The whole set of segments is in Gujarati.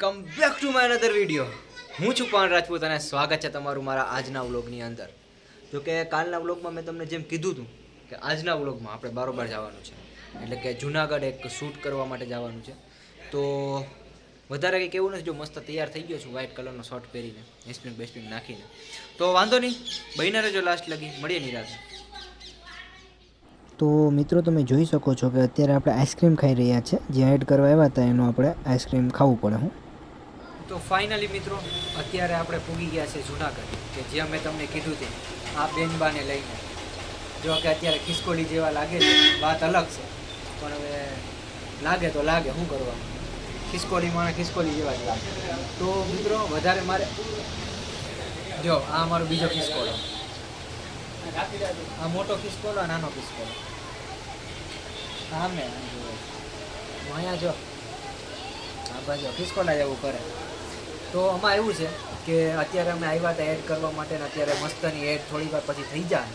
Welcome back to my another video. હું છું પાન રાજપૂત અને સ્વાગત છે તમારું મારા આજના વ્લોગની અંદર. જો કે કાલના વ્લોગમાં મેં તમને જેમ કીધું હતું કે આજના વ્લોગમાં આપણે બારોબાર જવાનું છે, એટલે કે જુનાગઢ એક શૂટ કરવા માટે જવાનું છે. તો વધારે કંઈ કેવું નથી, જો મસ્ત તૈયાર થઈ ગયો છું વ્હાઇટ કલરનો શર્ટ પહેરીને, એસ્પિંગ બેસ્પિંગ નાખીને. તો વાંધો નહીં, બહીને રહેજો લાસ્ટ લગી, મળીએ નિરાતે. તો મિત્રો તમે જોઈ શકો છો કે અત્યારે આપણે આઈસ્ક્રીમ ખાઈ રહ્યા છે. જ્યાં એડ કરવા આવ્યા હતા એનો આપણે આઈસ્ક્રીમ ખાવું પડે. હું તો ફાઇનલી મિત્રો અત્યારે આપણે પૂગી ગયા છે જુનાગઢ, કે જ્યાં મેં તમને કીધું તે આ બેનબાને લઈને. જો કે અત્યારે ખિસકોલી જેવા લાગે છે, વાત અલગ છે, પણ હવે લાગે તો લાગે, શું કરવાનું, ખિસકોલી માણે ખિસકોલી જેવા જ લાગે. તો મિત્રો વધારે મારે જો આ અમારો બીજો ખિસકોલો, આ મોટો ખિસકોલો, નાનો ખિસકોલો સામે અહીંયા જો આ બાજુ ખિસકોલા જેવું કરે. તો આમાં એવું છે કે અત્યારે અમે આવ્યા હતા એડ કરવા માટે, ને અત્યારે મસ્તની એડ થોડી વાર પછી થઈ જાય,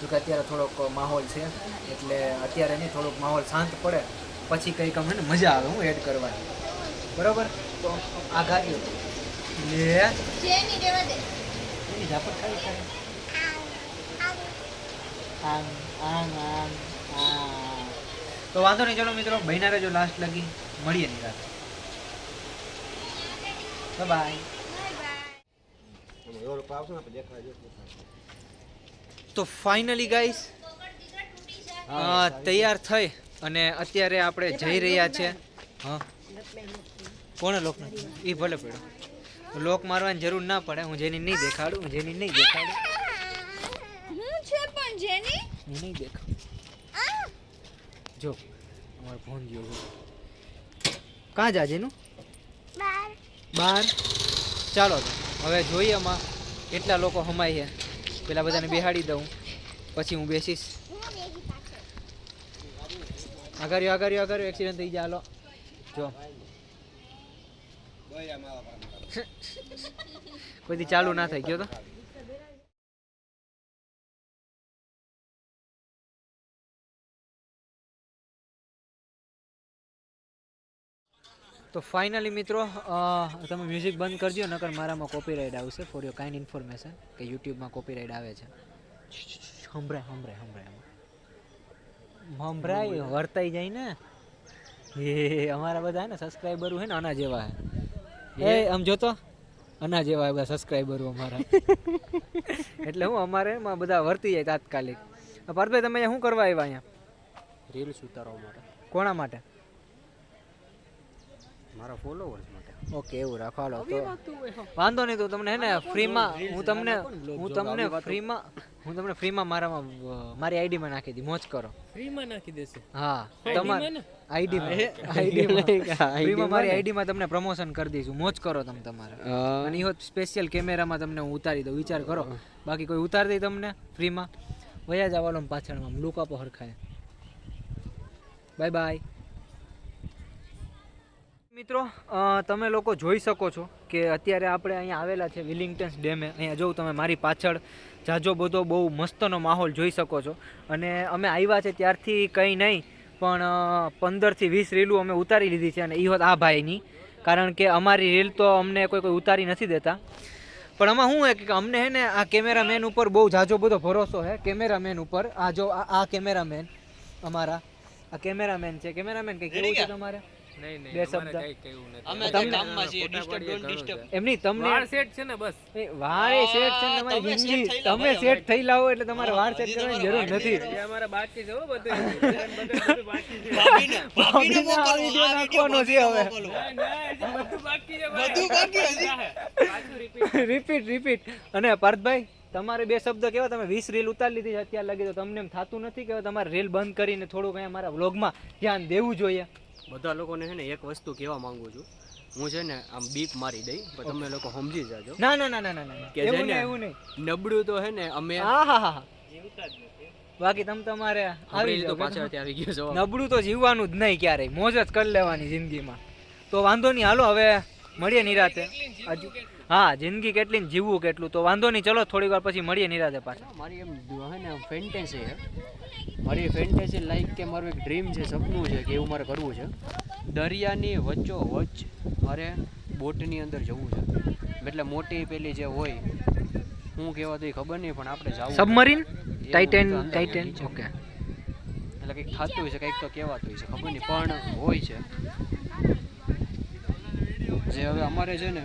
તો કે અત્યારે થોડોક માહોલ છે, એટલે અત્યારે નહીં, થોડોક માહોલ શાંત પડે પછી કંઈક અમને ને મજા આવે હું એડ કરવાની, બરાબર. તો આ ગાડીઓ લે એની ઝાપટ ખાલી ખાલી આમ આમ આમ આમ. તો વાંધો નહીં, ચલો મિત્રો બહીના રહેજો લાસ્ટ લગી, મળીએ ની રાત. બાય. તો ફાઇનલી ગાઈસ તૈયાર થઈ અને અત્યારે આપણે જઈ રહ્યા છે. હા, કોણે લોક નથી? એ ભલે પડ્યો, લોક મારવાની જરૂર ના પડે. હું જેની નહીં દેખાડું, હું જેની નહીં દેખાડું, હું છે પણ જેની હું નહીં દેખાડું. જો અમારો ફોન ગયો, કાં જા જેનું બાર. ચાલો તો હવે જોઈએ આમાં કેટલા લોકો હમાય છે. પેલા બધાને બેહાડી દઉં પછી હું બેસીશ. આગળ એક્સિડન્ટ થઈ જાય. હાલો જો કોઈ ચાલુ ના થઈ ગયો તો ફાઇનલી મિત્રો તમે મ્યુઝિક બંધ કરજો, નકર મારામાં કોપીરાઇટ આવશે. ફોર યોર કાઇન્ડ ઇન્ફોર્મેશન કે યુટ્યુબમાં કોપીરાઇટ આવે છે. સંભળાય વર્તાઈ જાય ને. એ અમારા બધા ને સબસ્ક્રાઈબરો હે ને આના જેવા હે. એ આમ જોતો આના જેવા બધા સબસ્ક્રાઈબરો અમારા. એટલે હું અમારે એમાં બધા વર્તી જાય તાત્કાલિક. પાર્થભાઈ તમે શું કરવા આવ્યા અહીંયા? રીલ્સ ઉતારવા માટે. કોના માટે? મારા ફોલોવર્સ માટે. ઓકે, એવું રાખો. હાલો તો વાંધો નહીં. તો તમને હે ને ફ્રીમાં હું તમને ફ્રીમાં મારી આઈડીમાં નાખી દી. મોજ કરો. ફ્રીમાં નાખી દેશે. હા, તમારી આઈડીમાં ફ્રીમાં મારી આઈડીમાં તમને પ્રમોશન કરી દઈશું. મોજ કરો તમે તમારે. અને ઈ હોત સ્પેશિયલ કેમેરામાં તમને હું ઉતારી દઉં, વિચાર કરો. બાકી કોઈ ઉતારી દે તમને ફ્રીમાં, વયા જવાનો પાછળમાં લુક આપો હરખાય. Bye bye. મિત્રો તમે લોકો જોઈ શકો છો કે અત્યારે આપણે અહીંયા આવેલા છે વિલિંગ્ટન્સ ડેમે. અહીંયા જોઉં તમે મારી પાછળ જાજો બધો બહુ મસ્તનો માહોલ જોઈ શકો છો. અને અમે આવ્યા છે ત્યારથી કંઈ નહીં પણ 15 થી 20 રીલું અમે ઉતારી લીધી છે. અને એ હોત આ ભાઈની, કારણ કે અમારી રીલ તો અમને કોઈ ઉતારી નથી દેતા. પણ આમાં શું હે કે અમને હે ને આ કેમેરામેન ઉપર બહુ જાજો બધો ભરોસો છે. કેમેરામેન ઉપર આ જો આ કેમેરામેન અમારા આ કેમેરામેન છે. કેમેરામેન કંઈ કેવું છે તમારે? બે શબ્દ. અમે કામમાં છીએ, ડિસ્ટર્બ ડોન્ટ ડિસ્ટર્બ. એમની તમને વાળ સેટ છે ને બસ. વાળે સેટ છે ને તમારી જિંદગી તમે સેટ થઈ લાવો એટલે તમારે વાળ સેટ કરવાની જરૂર નથી. એ અમારા બાકી છે હો બધું. બાકી છે. ભાભીને આ વિડિયો નાખવાનો છે હવે. બધું બાકી છે. બધું બાકી હજી. રિપીટ. અને પાર્થભાઈ તમારે બે શબ્દ કેવા? તમે 20 રીલ ઉતારી લીધી છે અત્યાર લગી, તો તમને એમ થતું નથી કે તમારે રીલ બંધ કરીને થોડુંક અહીંયા મારા વ્લોગમાં ધ્યાન દેવું જોઈએ? બધા લોકોને છે ને એક વસ્તુ કહેવા માંગુ છું. હું છે ને આમ બીપ મારી દઈ પણ તમે લોકો સમજી જાજો. ના કે એવું છે નહીં. ને નબળું તો છે ને અમે હા. બાકી તમે તમારે આવી તો જાઓ. પાછળથી આવી ગયો છો. નબળું તો જીવવાનું જ નહીં ક્યારેય, મોજ જ કરી લેવાની જિંદગીમાં. તો વાંધો નહીં, હાલો હવે મળીએ નિરાતે. હજુ હા, જિંદગી કેટલી ને જીવવું કેટલું. તો વાંધો નહીં, ચલો થોડી વાર પછી મળીએ નિરાતે પાછા. મારી એમ હે ને ફેન્ટેસી છે. મારી ફેન્ટેસી લાઈક કે મારું એક ડ્રીમ છે, સપનું છે કે એવું મારે કરવું છે. દરિયાની વચ્ચોવચ્ચ મારે બોટની અંદર જવું છે, એટલે મોટી પેલી જે હોય હું કહેવાતું એ ખબર નહીં, પણ આપણે જવું સબમરીન ટાઇટન એવું તો ટાઇટન નીચે. ઓકે. એટલે કંઈક થતું હોય છે, કંઈક તો કહેવાતું હોય છે, ખબર નહીં પણ હોય છે. જે હવે અમારે છે ને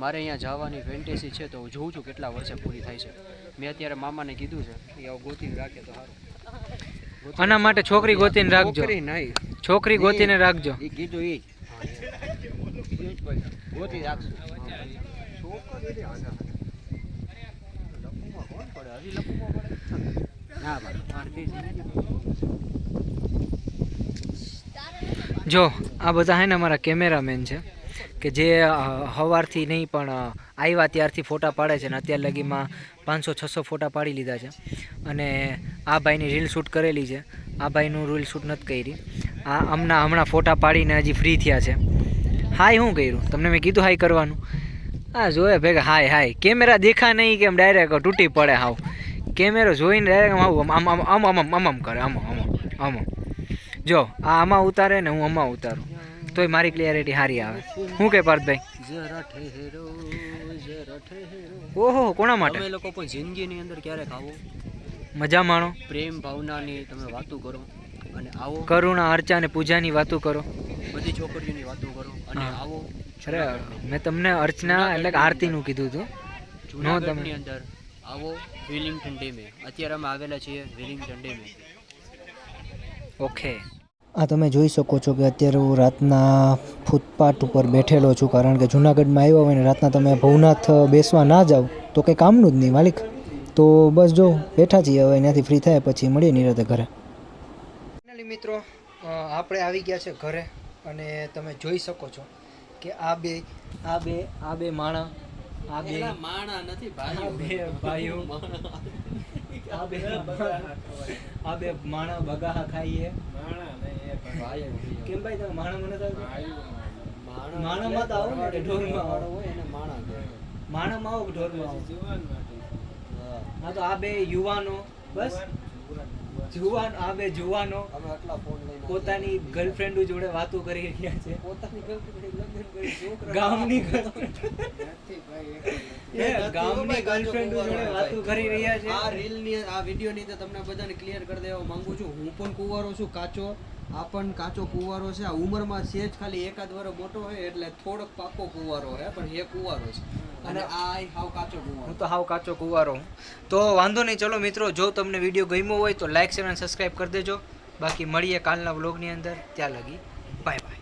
મારે અહીંયા જવાની ફેન્ટેસી છે, તો હું જોઉં છું કેટલા વર્ષે પૂરી થાય છે. મેં અત્યારે મામાને કીધું છે એ હવે ગોતીને રાખે તો સારું. આના માટે છોકરી ગોતીને રાખજો, છોકરી નહીં, છોકરી ગોતીને રાખજો. એ કીધું એ ગોતી રાખશું. ના ભાઈ જો આ બધા હે ને અમારા કેમેરામેન છે કે જે સવારથી નહીં પણ આવ્યા ત્યારથી ફોટા પાડે છે ને અત્યાર લગીમાં 500-600 ફોટા પાડી લીધા છે. અને આ ભાઈની રીલ શૂટ કરેલી છે, આ ભાઈનું રીલ શૂટ નથી કરી. આ હમણાં ફોટા પાડીને હજી ફ્રી થયા છે. હાય શું કર્યું તમને મેં કીધું હાય કરવાનું? હા જોયે ભેગા હાય કેમેરા દેખા નહીં કે એમ ડાયરેક્ટ તૂટી પડે. હાવ કેમેરો જોઈને ડાયરેક્ટ આમ કરે આમ. જો આ આમાં ઉતારે ને હું આમાં ઉતારું તોય મારી ક્લિયરિટી સારી આવે. શું કે પાર્થભાઈ? જરા ઠહેરો. ઓહો કોના માટે? તમે લોકો પણ જિંદગીની અંદર ક્યારેક આવો, મજા માણો, પ્રેમ ભાવનાની તમે વાતો કરો અને આવો, કરુણા અર્ચા અને પૂજાની વાતો કરો, બધી છોકરીઓની વાતો કરો અને હા. આવો. અરે મેં તમને અર્ચના એટલે કે આરતીનું કીધું હતું. જૂનાગઢની અંદર આવો વિલિંગ્ટન ડેમે. અત્યારે અમે આવેલા છીએ વિલિંગ્ટન ડેમે. ઓકે. આ તમે જોઈ શકો છો કે અત્યારે હું રાતના ફૂટપાથ ઉપર બેઠેલો છું, કારણ કે જૂનાગઢમાં આવ્યા હોય ને રાતના તમે ભવનાથ બેસવા ના જાઓ તો કંઈ કામનું જ નહીં માલિક. તો બસ જો બેઠા છીએ, હવે ત્યાંથી ફ્રી થાય પછી મળીએ નિરાતે ઘરે. ફાઇનલી મિત્રો આપણે આવી ગયા છે ઘરે અને તમે જોઈ શકો છો કે આ બે માણા, આ બે માણા નથી ભાઈઓ, આ બે માણા બગાહા ખાઈએ. કેમ ભાઈ તમે માણા મને માણામાં તો આવો ને ઢોરમાં આવો. માણામાં આવો કે ઢોરમાં આવો? હા તો આ બે યુવાનો, બસ જુવાન, આ બે જુવાનો પોતાની ગર્લફ્રેન્ડ જોડે વાતો કરી રહ્યા છે. ગામની ગામની ગર્લફ્રેન્ડ જોડે વાતો કરી રહ્યા છે. આ રીલની આ વિડીયોની તો તમને બધાને ક્લિયર કરી દેવા માંગુ છું. હું પણ કુંવારો છું, કાચો. આ પણ કાચો કુંવારો છે. આ ઉંમરમાં છે જ ખાલી એકાદ વર્ષ મોટો હોય એટલે થોડોક પાકો કુંવારો હોય, પણ એ કુંવારો છે. અને આ હાવ કાચો કુંવારો. હું તો હાવ કાચો કુંવારો હું. તો વાંધો નહીં, ચલો મિત્રો, જો તમને વિડીયો ગમ્યો હોય તો લાઈક શેર અને સબસ્ક્રાઈબ કરી દેજો. બાકી મળીએ કાલના વ્લોગની અંદર. ત્યાં લગી બાય બાય.